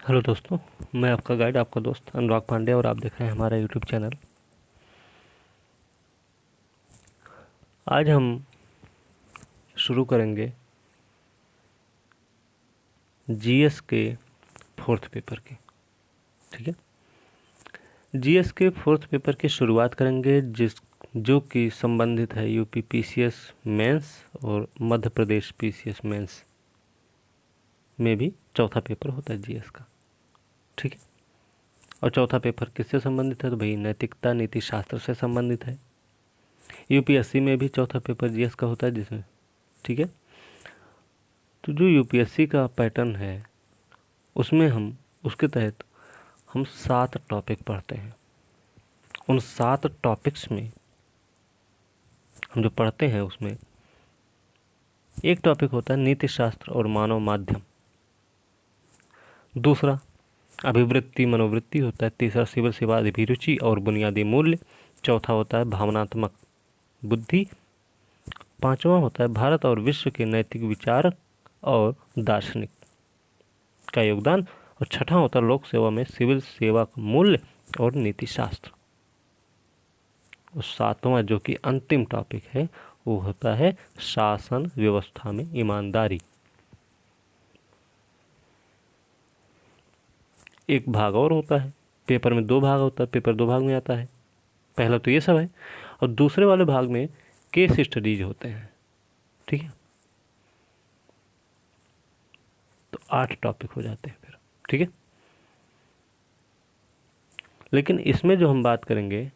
Hello दोस्तों, मैं आपका गाइड, आपका दोस्त अनुराग पांडे और आप देख रहे हैं हमारा यूट्यूब चैनल। आज हम शुरू करेंगे जीएस के फोर्थ पेपर की। ठीक है, जीएस के फोर्थ पेपर की शुरुआत करेंगे जो कि संबंधित है यूपी पीसीएस मेंस और मध्य प्रदेश पीसीएस मेंस में भी चौथा पेपर होता है जीएस का। ठीक है, और चौथा पेपर किससे संबंधित है? तो भाई नैतिकता नीति शास्त्र से संबंधित है। यूपीएससी में भी चौथा पेपर जीएस का होता है जिसमें, ठीक है, तो जो यूपीएससी का पैटर्न है उसमें उसके तहत हम 7 टॉपिक पढ़ते हैं। उन 7 टॉपिक्स में हम जो पढ़ते हैं उसमें एक टॉपिक होता है नीति शास्त्र और मानव माध्यम, दूसरा अभिवृत्ति मनोवृत्ति होता है, तीसरा सिविल सेवा अभिरुचि और बुनियादी मूल्य, चौथा होता है भावनात्मक बुद्धि, पांचवा होता है भारत और विश्व के नैतिक विचार और दार्शनिक का योगदान, और छठा होता है लोक सेवा में सिविल सेवा का मूल्य और नीति शास्त्र। और सातवां जो कि अंतिम टॉपिक है वो होता है शासन व्यवस्था में ईमानदारी। एक भाग और होता है, पेपर में 2 भाग होता है, पेपर 2 भाग में आता है। पहला तो ये सब है और दूसरे वाले भाग में केस स्टडीज होते हैं। ठीक है, तो 8 टॉपिक हो जाते हैं फिर। ठीक है, लेकिन इसमें जो हम बात करेंगे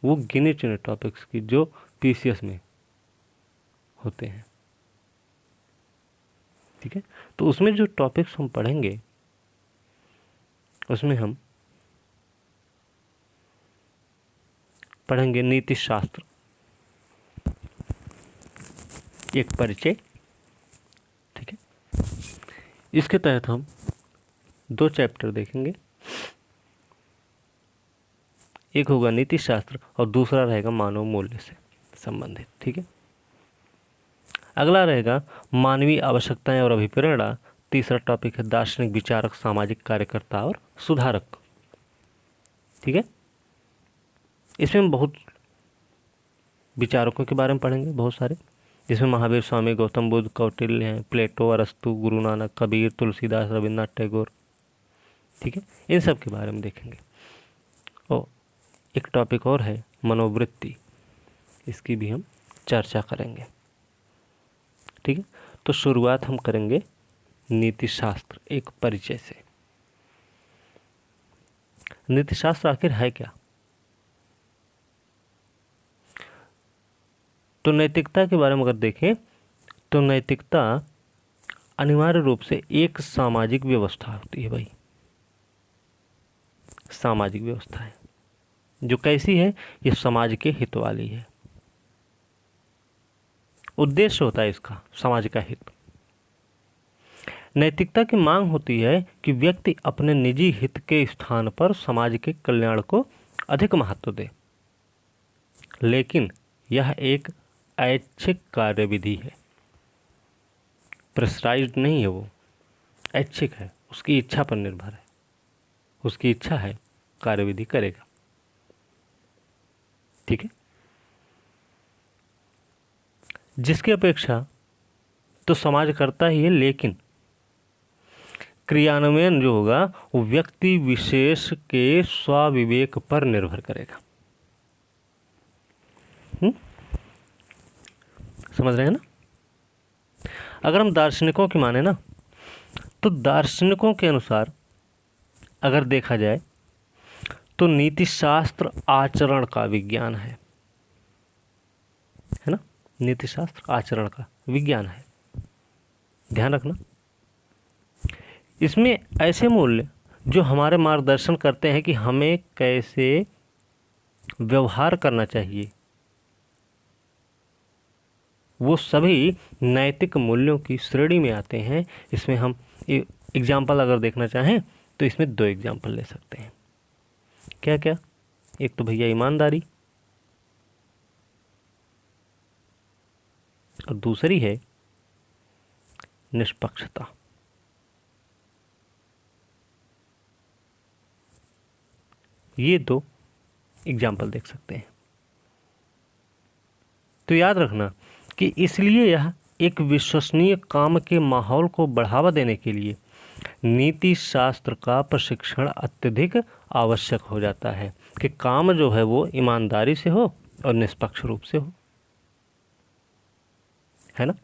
वो गिने चुने टॉपिक्स की जो पीसीएस में होते हैं। ठीक है, तो उसमें जो टॉपिक्स हम पढ़ेंगे उसमें हम पढ़ेंगे नीति शास्त्र, एक परिचय। ठीक है, इसके तहत हम 2 चैप्टर देखेंगे, एक होगा नीति शास्त्र और दूसरा रहेगा मानव मूल्य से संबंधित। ठीक है, अगला रहेगा मानवीय आवश्यकताएं और अभिप्रेरणा, तीसरा टॉपिक है दार्शनिक विचारक सामाजिक कार्यकर्ता और सुधारक। ठीक है, इसमें हम बहुत विचारकों के बारे में पढ़ेंगे, बहुत सारे, जिसमें महावीर स्वामी, गौतम बुद्ध, कौटिल्य हैं, प्लेटो, अरस्तु, गुरु नानक, कबीर, तुलसीदास, रविन्द्रनाथ टैगोर। ठीक है, इन सब के बारे में देखेंगे। और एक टॉपिक और है मनोवृत्ति, इसकी भी हम चर्चा करेंगे। ठीक है, तो शुरुआत हम करेंगे नीति शास्त्र एक परिचय से। नीति शास्त्र आखिर है क्या? तो नैतिकता के बारे में अगर देखें तो नैतिकता अनिवार्य रूप से एक सामाजिक व्यवस्था होती है। भाई सामाजिक व्यवस्था है जो कैसी है? ये समाज के हित वाली है। उद्देश्य होता है इसका समाज का हित। नैतिकता की मांग होती है कि व्यक्ति अपने निजी हित के स्थान पर समाज के कल्याण को अधिक महत्व दे, लेकिन यह एक ऐच्छिक कार्यविधि है, प्रेशराइज्ड नहीं है, वो ऐच्छिक है, उसकी इच्छा पर निर्भर है। उसकी इच्छा है, कार्यविधि करेगा। ठीक है, जिसकी अपेक्षा तो समाज करता ही है, लेकिन क्रियान्वयन जो होगा वो व्यक्ति विशेष के स्वविवेक पर निर्भर करेगा। समझ रहे हैं ना? अगर हम दार्शनिकों की माने ना, तो दार्शनिकों के अनुसार अगर देखा जाए तो नीति शास्त्र आचरण का विज्ञान है ना? नीति शास्त्र आचरण का विज्ञान है, ध्यान रखना। इसमें ऐसे मूल्य जो हमारे मार्गदर्शन करते हैं कि हमें कैसे व्यवहार करना चाहिए, वो सभी नैतिक मूल्यों की श्रेणी में आते हैं। इसमें हम एग्जाम्पल अगर देखना चाहें तो इसमें 2 एग्जाम्पल ले सकते हैं। क्या क्या? एक तो भैया ईमानदारी, और दूसरी है निष्पक्षता। ये दो एग्जाम्पल देख सकते हैं। तो याद रखना कि इसलिए यह एक विश्वसनीय काम के माहौल को बढ़ावा देने के लिए नीति शास्त्र का प्रशिक्षण अत्यधिक आवश्यक हो जाता है कि काम जो है वो ईमानदारी से हो और निष्पक्ष रूप से हो, है ना।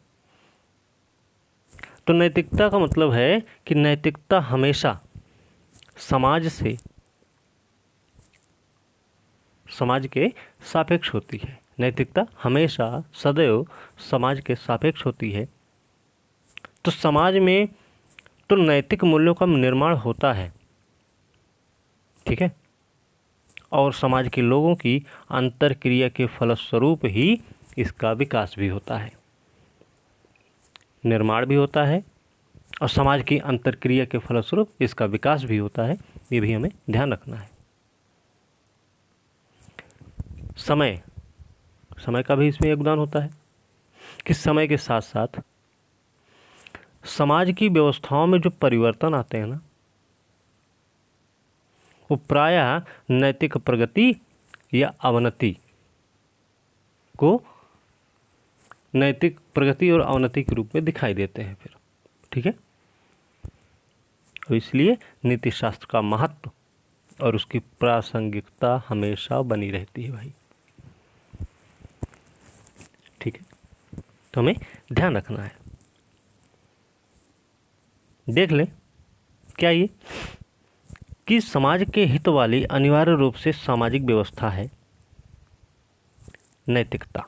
तो नैतिकता का मतलब है कि नैतिकता हमेशा समाज के सापेक्ष होती है। नैतिकता हमेशा सदैव समाज के सापेक्ष होती है। तो समाज में तो नैतिक मूल्यों का निर्माण होता है, ठीक है, और समाज के लोगों की अंतरक्रिया के फलस्वरूप ही इसका विकास भी होता है, निर्माण भी होता है और समाज की अंतरक्रिया के फलस्वरूप इसका विकास भी होता है। ये भी हमें ध्यान रखना है। समय का भी इसमें योगदान होता है कि समय के साथ साथ समाज की व्यवस्थाओं में जो परिवर्तन आते हैं ना, वो प्रायः नैतिक प्रगति या अवनति को नैतिक प्रगति और अवनति के रूप में दिखाई देते हैं फिर, ठीक है। तो इसलिए नीति शास्त्र का महत्व और उसकी प्रासंगिकता हमेशा बनी रहती है भाई, ठीक है। तो हमें ध्यान रखना है। देख लें क्या ये कि समाज के हित वाली अनिवार्य रूप से सामाजिक व्यवस्था है नैतिकता।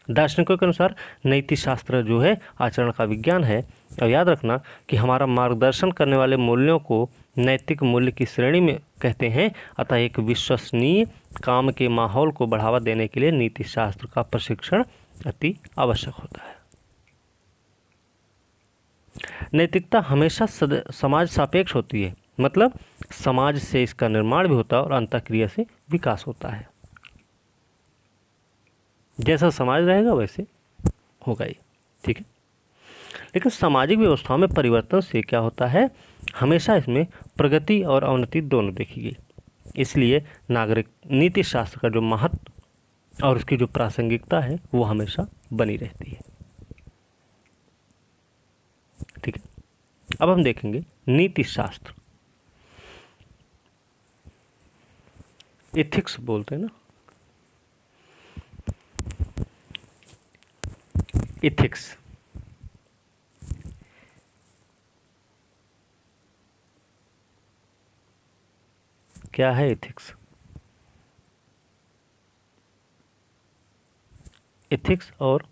दार्शनिकों के अनुसार नैतिक शास्त्र जो है आचरण का विज्ञान है। और याद रखना कि हमारा मार्गदर्शन करने वाले मूल्यों को नैतिक मूल्य की श्रेणी में कहते हैं। अतः एक विश्वसनीय काम के माहौल को बढ़ावा देने के लिए नीति शास्त्र का प्रशिक्षण अति आवश्यक होता है। नैतिकता हमेशा समाज सापेक्ष होती है, मतलब समाज से इसका निर्माण भी होता है और अंतःक्रिया से विकास होता है। जैसा समाज रहेगा वैसे होगा ये, ठीक है। लेकिन सामाजिक व्यवस्थाओं में परिवर्तन से क्या होता है, हमेशा इसमें प्रगति और अवनति दोनों देखी गई। इसलिए नागरिक नीति शास्त्र का जो महत्व और उसकी जो प्रासंगिकता है वो हमेशा बनी रहती है, ठीक है। अब हम देखेंगे नीति शास्त्र, एथिक्स बोलते हैं ना, एथिक्स। क्या है एथिक्स? एथिक्स और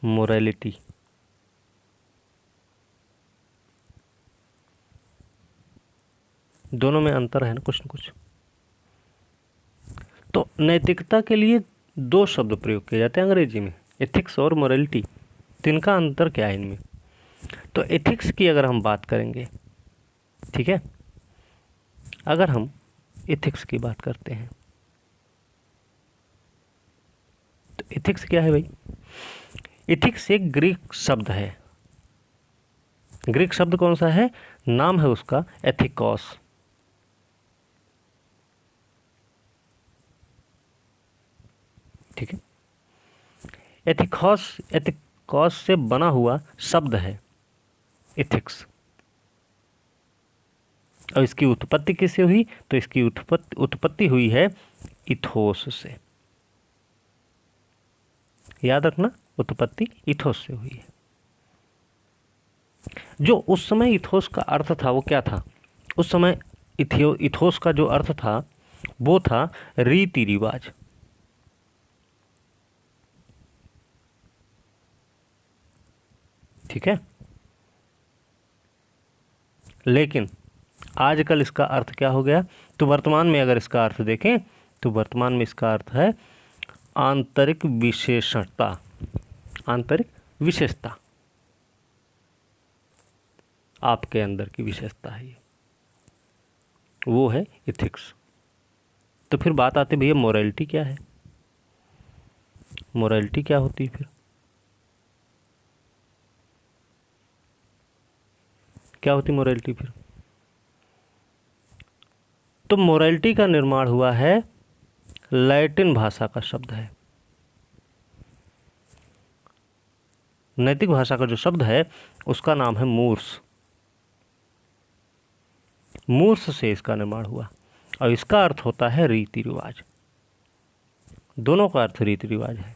मोरालिटी दोनों में अंतर है ना कुछ न कुछ। तो नैतिकता के लिए दो शब्द प्रयोग किए जाते हैं अंग्रेजी में, एथिक्स और मोरालिटी। तो इनका अंतर क्या है इनमें? तो एथिक्स की अगर हम बात करेंगे, ठीक है, अगर हम एथिक्स की बात करते हैं तो एथिक्स क्या है भाई? एथिक्स एक ग्रीक शब्द है। ग्रीक शब्द कौन सा है? नाम है उसका एथिकॉस। ठीक है, एथिकॉस से बना हुआ शब्द है एथिक्स। और इसकी उत्पत्ति किससे हुई? तो इसकी उत्पत्ति हुई है इथोस से। याद रखना, उत्पत्ति इथोस से हुई है। जो उस समय इथोस का अर्थ था वो क्या था? उस समय इथोस का जो अर्थ था वो था रीति रिवाज। ठीक है, लेकिन आजकल इसका अर्थ क्या हो गया? तो वर्तमान में अगर इसका अर्थ देखें तो वर्तमान में इसका अर्थ है आंतरिक विशेषता। आंतरिक विशेषता, आपके अंदर की विशेषता है ये, वो है एथिक्स। तो फिर बात आती है भैया मोरालिटी क्या है? मोरालिटी क्या होती है फिर? क्या होती मोरालिटी फिर? तो मोरालिटी का निर्माण हुआ है, लैटिन भाषा का शब्द है। नैतिक भाषा का जो शब्द है उसका नाम है मूर्स। मूर्स से इसका निर्माण हुआ और इसका अर्थ होता है रीति रिवाज। दोनों का अर्थ रीति रिवाज है।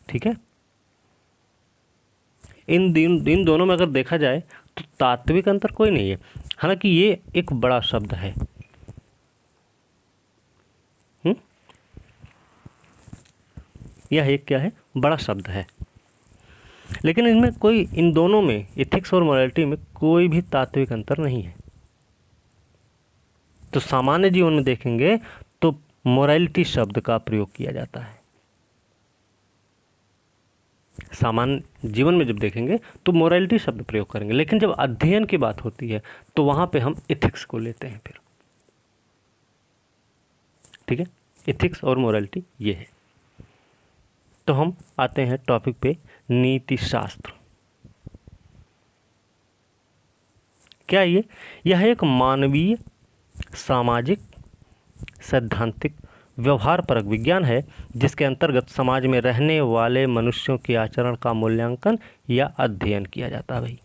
ठीक है। इन दोनों में अगर देखा जाए तो तात्विक अंतर कोई नहीं है, हालांकि ये एक बड़ा शब्द है। यह एक क्या है, बड़ा शब्द है, लेकिन इनमें कोई, इन दोनों में, एथिक्स और मोरालिटी में कोई भी तात्विक अंतर नहीं है। तो सामान्य जीवन में देखेंगे तो मोरालिटी शब्द का प्रयोग किया जाता है। सामान्य जीवन में जब देखेंगे तो मोरालिटी शब्द प्रयोग करेंगे, लेकिन जब अध्ययन की बात होती है तो वहां पे हम एथिक्स को लेते हैं फिर। ठीक है, एथिक्स और मोरालिटी ये है। तो हम आते हैं टॉपिक पे, नीति शास्त्र। क्या ये, यह एक मानवीय, सामाजिक, सैद्धांतिक, व्यवहारपरक विज्ञान है जिसके अंतर्गत समाज में रहने वाले मनुष्यों के आचरण का मूल्यांकन या अध्ययन किया जाता है भाई।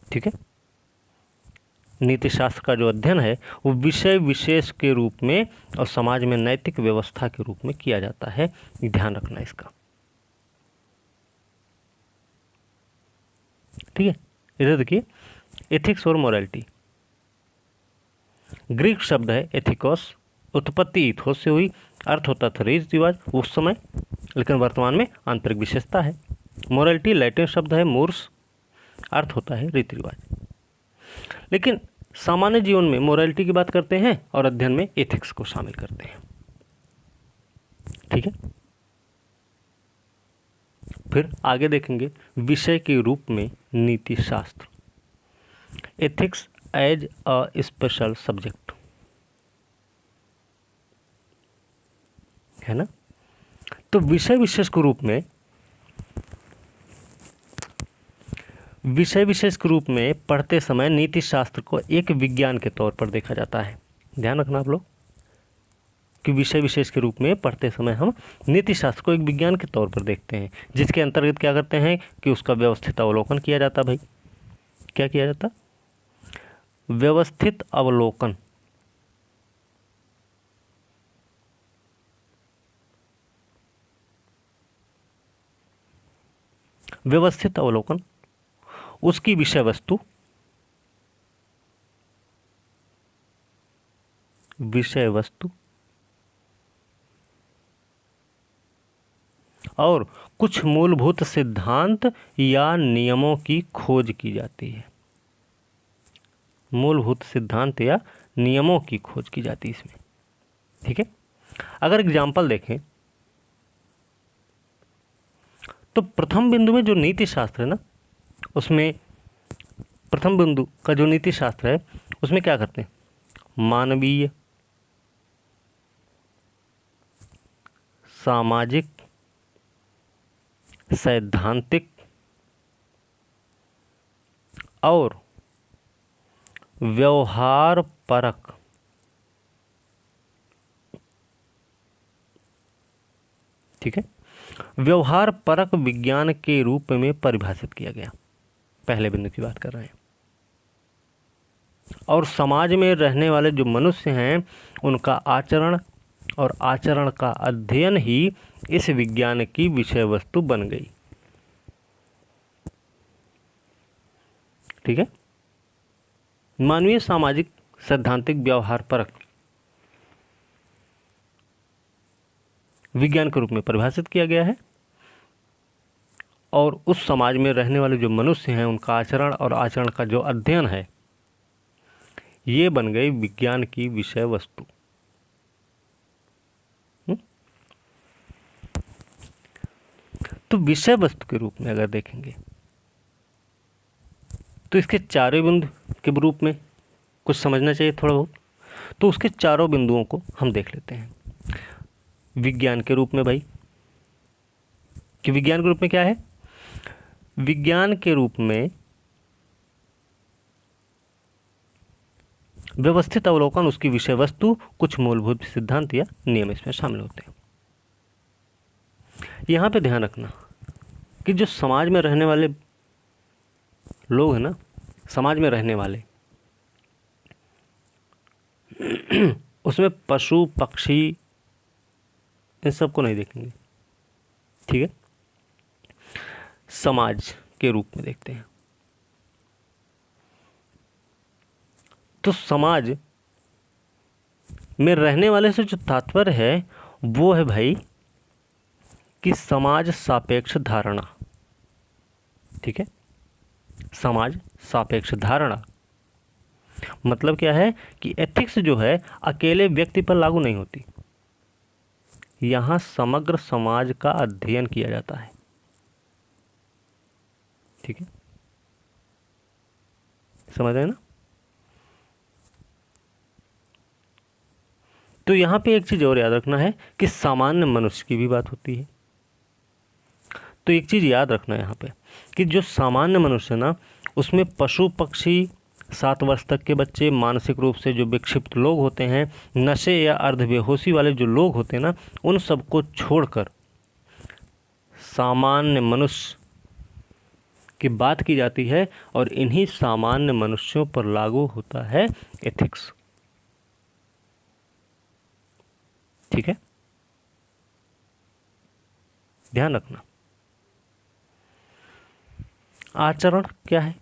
ठीक है, नीति शास्त्र का जो अध्ययन है वो विषय विशेष के रूप में और समाज में नैतिक व्यवस्था के रूप में किया जाता है। ध्यान रखना इसका। ठीक है, इधर देखिए, एथिक्स और मोरालिटी। ग्रीक शब्द है एथिकोस, उत्पत्ति इथोस से हुई, अर्थ होता था रीति रिवाज उस समय, लेकिन वर्तमान में आंतरिक विशेषता है। मोरालिटी लैटिन शब्द है मूर्स, अर्थ होता है रीति रिवाज। लेकिन सामान्य जीवन में मोरालिटी की बात करते हैं और अध्ययन में एथिक्स को शामिल करते हैं। ठीक है, फिर आगे देखेंगे विषय के रूप में नीति शास्त्र, ethics as a special subject, है ना। तो विषय विशेष के रूप में, विषय विशेष के रूप में पढ़ते समय नीति शास्त्र को एक विज्ञान के तौर पर देखा जाता है। ध्यान रखना आप लोग कि विषय विशेष के रूप में पढ़ते समय हम नीति शास्त्र को एक विज्ञान के तौर पर देखते हैं, जिसके अंतर्गत क्या करते हैं कि उसका व्यवस्थित अवलोकन किया जाता। भाई क्या किया जाता, व्यवस्थित अवलोकन। व्यवस्थित अवलोकन, उसकी विषय वस्तु, विषय वस्तु और कुछ मूलभूत सिद्धांत या नियमों की खोज की जाती है। मूलभूत सिद्धांत या नियमों की खोज की जाती है इसमें। ठीक है, अगर एग्जाम्पल देखें तो प्रथम बिंदु में जो नीति शास्त्र है ना, उसमें प्रथम बिंदु का जो नीति शास्त्र है उसमें क्या करते हैं, मानवीय, सामाजिक, सैद्धांतिक और व्यवहार परक, ठीक है, व्यवहार परक विज्ञान के रूप में परिभाषित किया गया। पहले बिंदु की बात कर रहे हैं। और समाज में रहने वाले जो मनुष्य हैं उनका आचरण और आचरण का अध्ययन ही इस विज्ञान की विषय वस्तु बन गई। ठीक है, मानवीय, सामाजिक, सैद्धांतिक, व्यवहार परक विज्ञान के रूप में परिभाषित किया गया है और उस समाज में रहने वाले जो मनुष्य हैं उनका आचरण और आचरण का जो अध्ययन है ये बन गई विज्ञान की विषय वस्तु। तो विषय वस्तु के रूप में अगर देखेंगे तो इसके चारों बिंदु के रूप में कुछ समझना चाहिए थोड़ा बहुत। तो उसके चारों बिंदुओं को हम देख लेते हैं विज्ञान के रूप में। भाई कि विज्ञान के रूप में क्या है, विज्ञान के रूप में व्यवस्थित अवलोकन, उसकी विषय वस्तु, कुछ मूलभूत सिद्धांत या नियम इसमें शामिल होते हैं। यहाँ पे ध्यान रखना कि जो समाज में रहने वाले लोग हैं ना, समाज में रहने वाले उसमें पशु पक्षी इन सबको नहीं देखेंगे, ठीक है। समाज के रूप में देखते हैं। तो समाज में रहने वाले से जो तात्पर्य है वो है भाई कि समाज सापेक्ष धारणा, ठीक है। समाज सापेक्ष धारणा मतलब क्या है कि एथिक्स जो है अकेले व्यक्ति पर लागू नहीं होती, यहां समग्र समाज का अध्ययन किया जाता है, ठीक है। समझ रहे हैं ना। तो यहां पे एक चीज और याद रखना है कि सामान्य मनुष्य की भी बात होती है। तो एक चीज याद रखना है यहाँ पे कि जो सामान्य मनुष्य ना, उसमें पशु पक्षी, 7 वर्ष तक के बच्चे, मानसिक रूप से जो विक्षिप्त लोग होते हैं, नशे या अर्धबेहोशी वाले जो लोग होते हैं ना, उन सबको छोड़कर सामान्य मनुष्य की बात की जाती है और इन्हीं सामान्य मनुष्यों पर लागू होता है एथिक्स, ठीक है। ध्यान रखना। आचरण क्या है?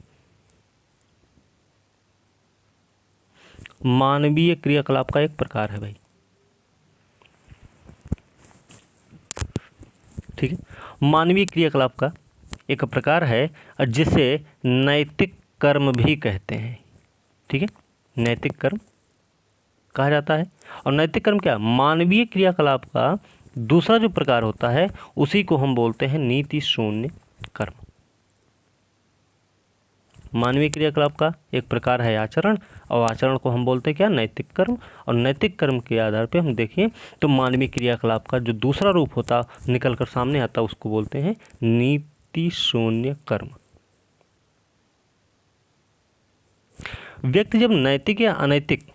मानवीय क्रियाकलाप का एक प्रकार है भाई, ठीक है। मानवीय क्रियाकलाप का एक प्रकार है जिसे नैतिक कर्म भी कहते हैं, ठीक है। नैतिक कर्म कहा जाता है। और नैतिक कर्म क्या? मानवीय क्रियाकलाप का दूसरा जो प्रकार होता है उसी को हम बोलते हैं नीति शून्य कर्म। मानवीय क्रियाकलाप का एक प्रकार है आचरण, और आचरण को हम बोलते हैं क्या? नैतिक कर्म। और नैतिक कर्म के आधार पे हम देखें तो मानवीय क्रियाकलाप का जो दूसरा रूप होता निकल कर सामने आता उसको बोलते हैं नीति शून्य कर्म। व्यक्ति जब नैतिक या अनैतिक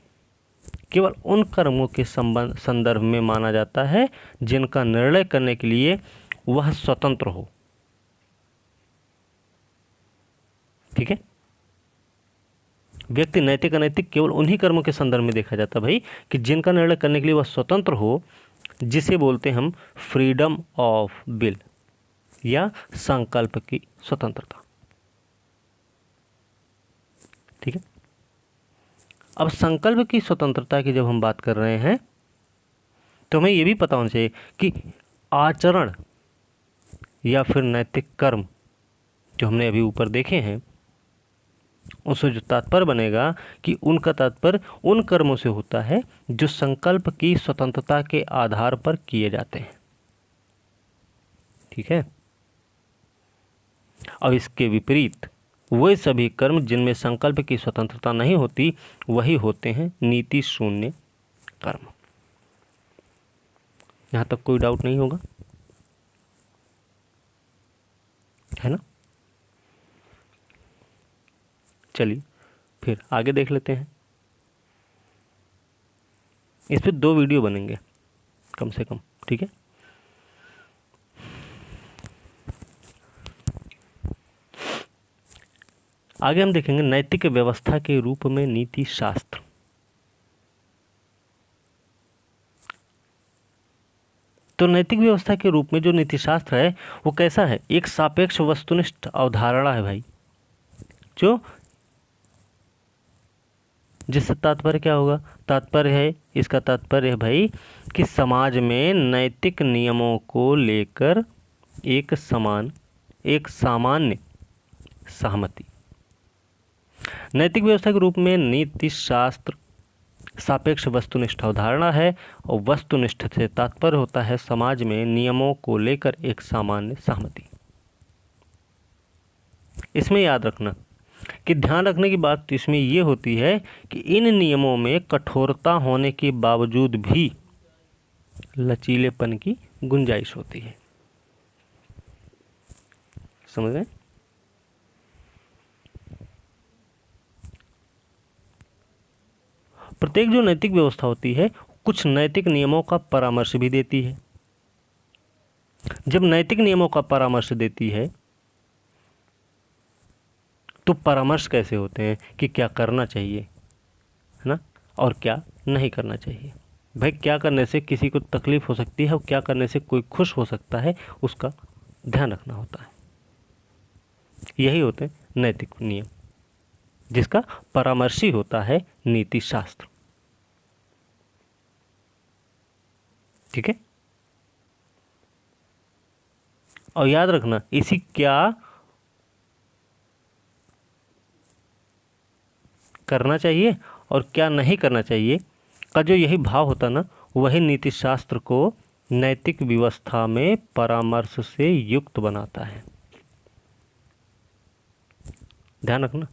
केवल उन कर्मों के संदर्भ में माना जाता है जिनका निर्णय करने के लिए वह स्वतंत्र हो, ठीक है। व्यक्ति नैतिक अनैतिक केवल उन्हीं कर्मों के संदर्भ में देखा जाता भाई कि जिनका निर्णय करने के लिए वह स्वतंत्र हो, जिसे बोलते हैं हम फ्रीडम ऑफ विल या संकल्प की स्वतंत्रता, ठीक है। अब संकल्प की स्वतंत्रता की जब हम बात कर रहे हैं तो हमें यह भी पता होना चाहिए कि आचरण या फिर नैतिक कर्म जो हमने अभी ऊपर देखे हैं उससे जो तात्पर्य बनेगा कि उनका तात्पर्य उन कर्मों से होता है जो संकल्प की स्वतंत्रता के आधार पर किए जाते हैं, ठीक है। अब इसके विपरीत वे सभी कर्म जिनमें संकल्प की स्वतंत्रता नहीं होती वही होते हैं नीति शून्य कर्म। यहां तक कोई डाउट नहीं होगा, है ना। चलिए फिर आगे देख लेते हैं। इस पे 2 वीडियो बनेंगे कम से कम, ठीक है। आगे हम देखेंगे नैतिक व्यवस्था के रूप में नीति शास्त्र। तो नैतिक व्यवस्था के रूप में जो नीति शास्त्र है वो कैसा है? एक सापेक्ष वस्तुनिष्ठ अवधारणा है भाई, जो जिससे तात्पर्य क्या होगा? तात्पर्य है, इसका तात्पर्य है भाई कि समाज में नैतिक नियमों को लेकर एक सामान्य सहमति। नैतिक व्यवस्था के रूप में नीति शास्त्र सापेक्ष वस्तुनिष्ठ अवधारणा है और वस्तुनिष्ठ से तात्पर्य होता है समाज में नियमों को लेकर एक सामान्य सहमति। इसमें याद रखना कि ध्यान रखने की बात इसमें यह होती है कि इन नियमों में कठोरता होने के बावजूद भी लचीलेपन की गुंजाइश होती है। समझ रहे हैं? प्रत्येक जो नैतिक व्यवस्था होती है कुछ नैतिक नियमों का परामर्श भी देती है। जब नैतिक नियमों का परामर्श देती है तो परामर्श कैसे होते हैं कि क्या करना चाहिए, है ना, और क्या नहीं करना चाहिए। भाई क्या करने से किसी को तकलीफ हो सकती है और क्या करने से कोई खुश हो सकता है, उसका ध्यान रखना होता है। यही होते हैं नैतिक नियम, जिसका परामर्शी होता है नीति शास्त्र। ठीक है, और याद रखना इसी क्या करना चाहिए और क्या नहीं करना चाहिए का जो यही भाव होता ना, वही नीति शास्त्र को नैतिक व्यवस्था में परामर्श से युक्त बनाता है। ध्यान रखना।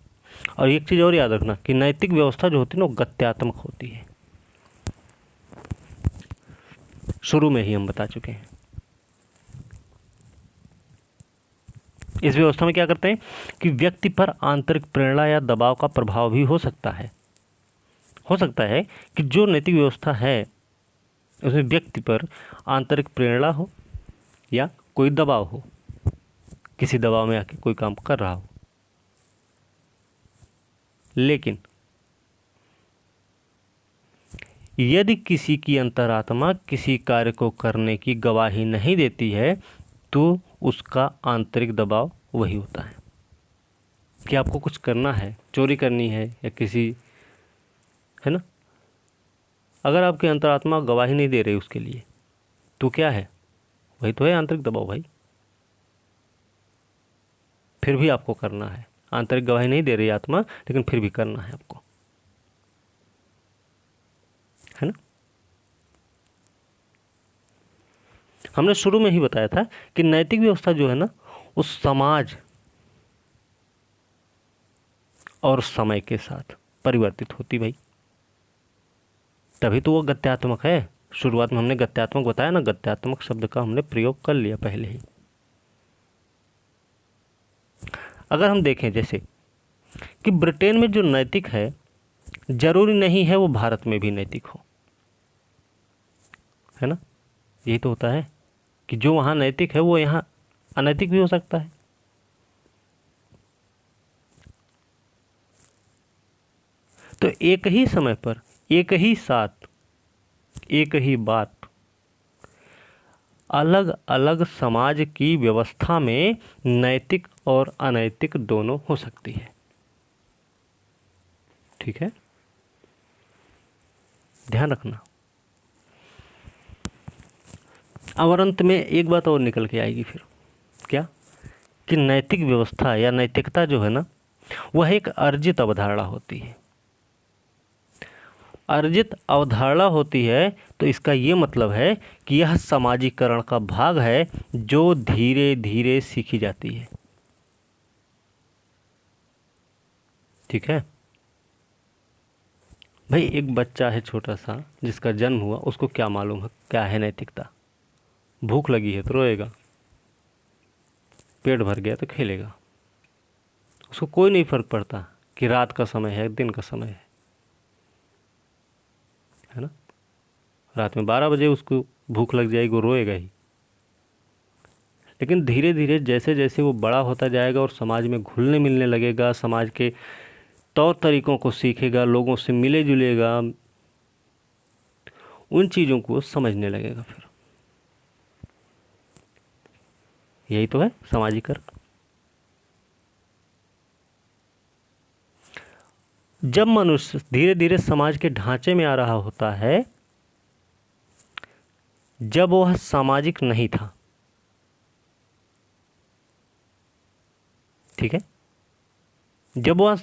और एक चीज और याद रखना कि नैतिक व्यवस्था जो होती है ना वो गत्यात्मक होती है। शुरू में ही हम बता चुके हैं। इस व्यवस्था में क्या करते हैं कि व्यक्ति पर आंतरिक प्रेरणा या दबाव का प्रभाव भी हो सकता है। हो सकता है कि जो नैतिक व्यवस्था है उसमें व्यक्ति पर आंतरिक प्रेरणा हो या कोई दबाव हो, किसी दबाव में आके कोई काम कर रहा हो। लेकिन यदि किसी की अंतरात्मा किसी कार्य को करने की गवाही नहीं देती है तो उसका आंतरिक दबाव वही होता है कि आपको कुछ करना है, चोरी करनी है या किसी, है ना, अगर आपकी अंतरात्मा गवाही नहीं दे रही उसके लिए तो क्या है, वही तो है आंतरिक दबाव भाई। फिर भी आपको करना है, आंतरिक गवाही नहीं दे रही आत्मा लेकिन फिर भी करना है आपको, है ना। हमने शुरू में ही बताया था कि नैतिक व्यवस्था जो है ना उस समाज और समय के साथ परिवर्तित होती भाई, तभी तो वो गत्यात्मक है। शुरुआत में हमने गत्यात्मक बताया ना, गत्यात्मक शब्द का हमने प्रयोग कर लिया पहले ही। अगर हम देखें जैसे कि ब्रिटेन में जो नैतिक है जरूरी नहीं है वो भारत में भी नैतिक हो, है ना। यही तो होता है कि जो वहाँ नैतिक है वो यहाँ अनैतिक भी हो सकता है। तो एक ही समय पर एक ही साथ एक ही बात अलग अलग समाज की व्यवस्था में नैतिक और अनैतिक दोनों हो सकती है। ठीक है, ध्यान रखना। और अंत में एक बात और निकल के आएगी फिर, क्या कि नैतिक व्यवस्था या नैतिकता जो है ना वह एक अर्जित अवधारणा होती है। अर्जित अवधारणा होती है तो इसका ये मतलब है कि यह समाजीकरण का भाग है जो धीरे धीरे सीखी जाती है। ठीक है भाई, एक बच्चा है छोटा सा जिसका जन्म हुआ, उसको क्या मालूम है क्या है नैतिकता। भूख लगी है तो रोएगा, पेट भर गया तो खेलेगा, उसको कोई नहीं फर्क पड़ता कि रात का समय है दिन का समय है ना। रात में 12 बजे उसको भूख लग जाएगी, वो रोएगा ही। लेकिन धीरे धीरे जैसे जैसे वो बड़ा होता जाएगा और समाज में घुलने मिलने लगेगा, समाज के तौर तरीकों को सीखेगा, लोगों से मिले जुलेगा, उन चीज़ों को समझने लगेगा। फिर यही तो है सामाजिकरण। जब मनुष्य धीरे धीरे समाज के ढांचे में आ रहा होता है, जब वह सामाजिक नहीं था, ठीक है, जब वह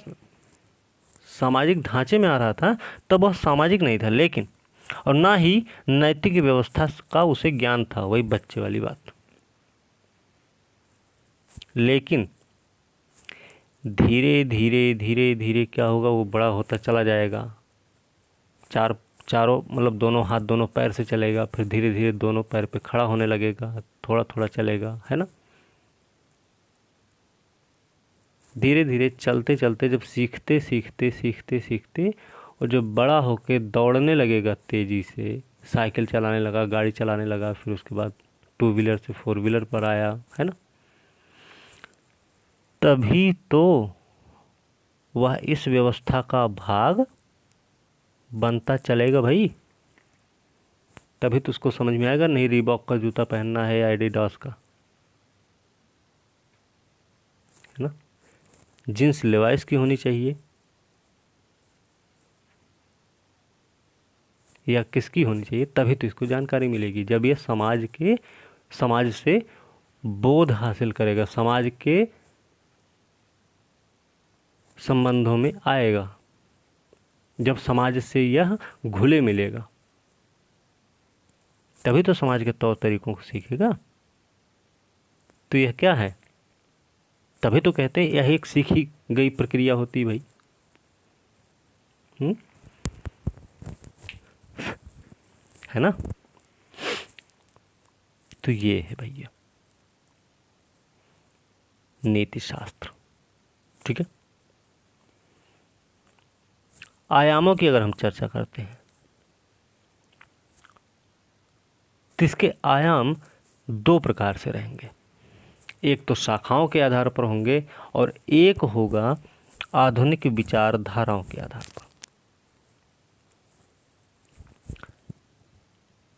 सामाजिक ढांचे में आ रहा था तब वह सामाजिक नहीं था, लेकिन और ना ही नैतिक व्यवस्था का उसे ज्ञान था, वही बच्चे वाली बात। लेकिन धीरे धीरे धीरे धीरे क्या होगा, वो बड़ा होता चला जाएगा, चारों मतलब दोनों हाथ दोनों पैर से चलेगा, फिर धीरे धीरे दोनों पैर पे खड़ा होने लगेगा, थोड़ा थोड़ा चलेगा, है ना। धीरे धीरे चलते चलते जब सीखते सीखते सीखते सीखते और जब बड़ा होके दौड़ने लगेगा तेज़ी से, साइकिल चलाने लगा, गाड़ी चलाने लगा, फिर उसके बाद 2 व्हीलर से 4 व्हीलर पर आया, है ना, तभी तो वह इस व्यवस्था का भाग बनता चलेगा भाई। तभी तो उसको समझ में आएगा, नहीं रीबॉक का जूता पहनना है या एडिडास का, है ना, जींस लेवाइस की होनी चाहिए या किसकी होनी चाहिए, तभी तो इसको जानकारी मिलेगी। जब ये समाज से बोध हासिल करेगा, समाज के संबंधों में आएगा, जब समाज से यह घुले मिलेगा, तभी तो समाज के तौर तरीकों को सीखेगा। तो यह क्या है, तभी तो कहते हैं यह एक सीखी गई प्रक्रिया होती भाई। है ना। तो ये है भैया नीति शास्त्र। ठीक है, आयामों की अगर हम चर्चा करते हैं तो इसके आयाम 2 प्रकार से रहेंगे। एक तो शाखाओं के आधार पर होंगे और एक होगा आधुनिक विचारधाराओं के आधार पर।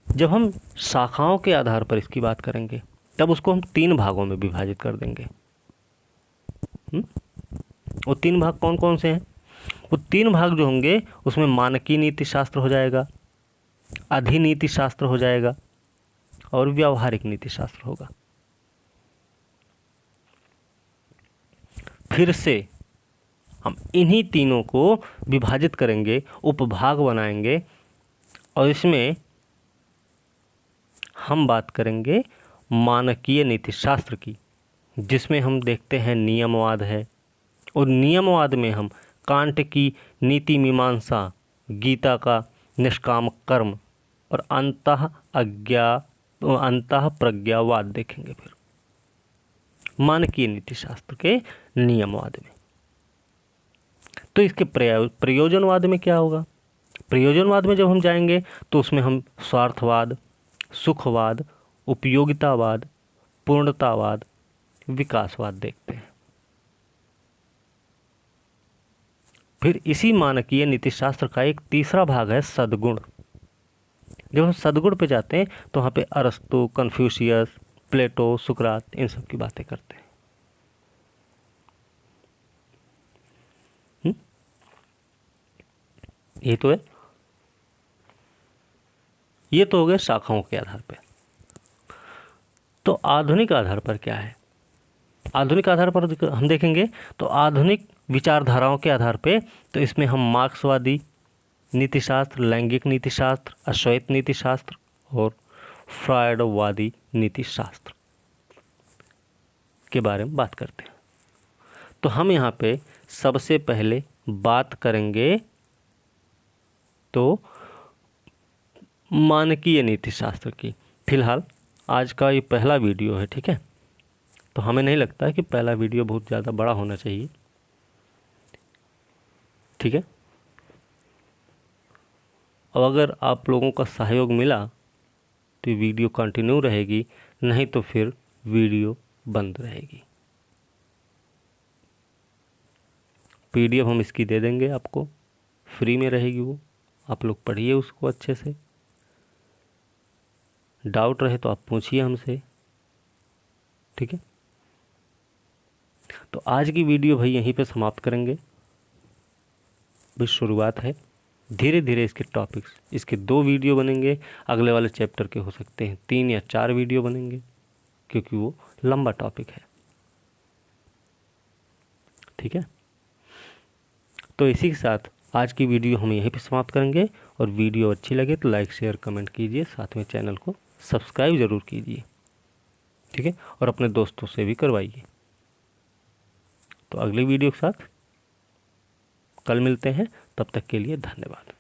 जब हम शाखाओं के आधार पर इसकी बात करेंगे तब उसको हम 3 भागों में विभाजित कर देंगे। वो 3 भाग कौन कौन से हैं? वो 3 भाग जो होंगे उसमें मानकीय नीति शास्त्र हो जाएगा, अधिनीति शास्त्र हो जाएगा और व्यावहारिक नीति शास्त्र होगा। फिर से हम इन्हीं तीनों को विभाजित करेंगे, उपभाग बनाएंगे और इसमें हम बात करेंगे मानकीय नीति शास्त्र की, जिसमें हम देखते हैं नियमवाद है और नियमवाद में हम कांट की नीति मीमांसा, गीता का निष्काम कर्म और अंतः प्रज्ञावाद देखेंगे। फिर मानकीय नीति शास्त्र के नियमवाद में तो इसके प्रयोजनवाद में क्या होगा? प्रयोजनवाद में जब हम जाएंगे तो उसमें हम स्वार्थवाद, सुखवाद, उपयोगितावाद, पूर्णतावाद, विकासवाद देखते हैं। फिर इसी मानकीय नीति शास्त्र का एक तीसरा भाग है सद्गुण। जब हम सद्गुण पे जाते हैं तो वहाँ पे अरस्तु, कन्फ्यूशियस, प्लेटो, सुकरात, इन सब की बातें करते हैं। ये तो है, ये तो हो गए शाखाओं के आधार पे। तो आधुनिक आधार पर क्या है? आधुनिक आधार पर हम देखेंगे तो आधुनिक विचारधाराओं के आधार पे तो इसमें हम मार्क्सवादी नीतिशास्त्र, लैंगिक नीतिशास्त्र, अश्वेत नीतिशास्त्र और फ्रायडवादी नीतिशास्त्र के बारे में बात करते हैं। तो हम यहाँ पे सबसे पहले बात करेंगे तो मानकीय नीतिशास्त्र की। फिलहाल आज का ये पहला वीडियो है, ठीक है, तो हमें नहीं लगता है कि पहला वीडियो बहुत ज़्यादा बड़ा होना चाहिए। ठीक है, और अगर आप लोगों का सहयोग मिला तो ये वीडियो कंटिन्यू रहेगी, नहीं तो फिर वीडियो बंद रहेगी। PDF हम इसकी दे देंगे आपको, फ्री में रहेगी वो, आप लोग पढ़िए उसको अच्छे से। डाउट रहे तो आप पूछिए हमसे। ठीक है, तो आज की वीडियो भाई यहीं पे समाप्त करेंगे। भी शुरुआत है, धीरे धीरे इसके टॉपिक्स, इसके 2 वीडियो बनेंगे, अगले वाले चैप्टर के हो सकते हैं 3 या 4 वीडियो बनेंगे, क्योंकि वो लंबा टॉपिक है। ठीक है, तो इसी के साथ आज की वीडियो हम यहीं पे समाप्त करेंगे। और वीडियो अच्छी लगे तो लाइक, शेयर, कमेंट कीजिए, साथ में चैनल को सब्सक्राइब ज़रूर कीजिए। ठीक है, और अपने दोस्तों से भी करवाइए। तो अगली वीडियो के साथ कल मिलते हैं, तब तक के लिए धन्यवाद।